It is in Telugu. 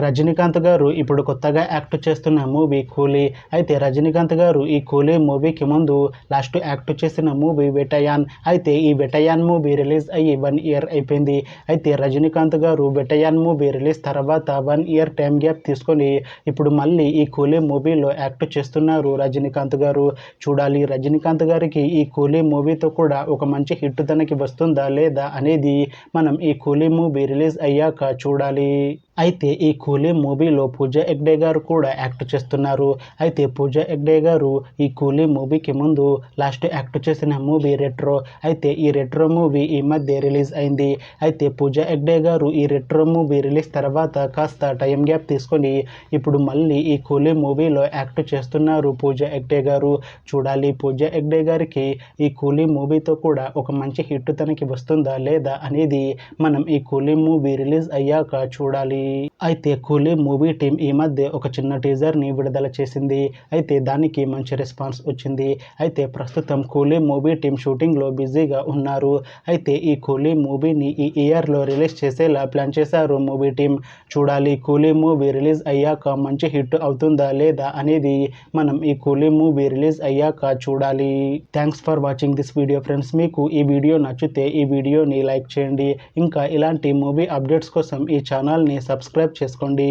రజనీకాంత్ గారు ఇప్పుడు కొత్తగా యాక్ట్ చేస్తున్న మూవీ కూలీ. అయితే రజనీకాంత్ గారు ఈ కూలీ మూవీకి ముందు లాస్ట్ యాక్ట్ చేసిన మూవీ వెటయాన్. అయితే ఈ వెటయాన్ మూవీ రిలీజ్ అయ్యి 1 ఇయర్ అయిపోయింది. అయితే రజనీకాంత్ గారు వెటయాన్ మూవీ రిలీజ్ తర్వాత 1 ఇయర్ టైం గ్యాప్ తీసుకొని ఇప్పుడు మళ్ళీ ఈ కూలీ మూవీలో యాక్ట్ చేస్తున్నారు రజనీకాంత్ గారు. చూడాలి రజనీకాంత్ గారికి ఈ కూలీ మూవీతో కూడా ఒక మంచి హిట్ తనకి వస్తుందా లేదా అనేది మనం ఈ కూలీ మూవీ రిలీజ్ అయ్యాక చూడాలి. అయితే ఈ కూలీ మూవీలో పూజా హెగ్డే గారు కూడా యాక్ట్ చేస్తున్నారు. అయితే పూజా హెగ్డే గారు ఈ కూలీ మూవీకి ముందు లాస్ట్ యాక్ట్ చేసిన మూవీ రెట్రో. అయితే ఈ రెట్రో మూవీ ఈ మధ్య రిలీజ్ అయింది. అయితే పూజా హెగ్డే గారు ఈ రెట్రో మూవీ రిలీజ్ తర్వాత కాస్త టైం గ్యాప్ తీసుకొని ఇప్పుడు మళ్ళీ ఈ కూలీ మూవీలో యాక్ట్ చేస్తున్నారు పూజా హెగ్డే గారు. చూడాలి పూజా హెగ్డే గారికి ఈ కూలీ మూవీతో కూడా ఒక మంచి హిట్ తనకి వస్తుందా లేదా అనేది మనం ఈ కూలీ మూవీ రిలీజ్ అయ్యాక చూడాలి. అయితే కూలీ మూవీ టీం ఈ మధ్య ఒక చిన్న టీజర్ని విడుదల చేసింది. అయితే దానికి మంచి రెస్పాన్స్ వచ్చింది. అయితే ప్రస్తుతం కూలీ మూవీ టీం షూటింగ్లో బిజీగా ఉన్నారు. అయితే ఈ కూలీ మూవీని ఈ ఇయర్లో రిలీజ్ చేసేలా ప్లాన్ చేశారు మూవీ టీం. చూడాలి కూలీ మూవీ రిలీజ్ అయ్యాక మంచి హిట్ అవుతుందా లేదా అనేది మనం ఈ కూలీ మూవీ రిలీజ్ అయ్యాక చూడాలి. Thanks for watching this video friends. మీకు ఈ వీడియో నచ్చితే ఈ వీడియోని లైక్ చేయండి. ఇంకా ఇలాంటి మూవీ అప్డేట్స్ కోసం ఈ ఛానల్ని సబ్స్క్రైబ్ చేసుకోండి.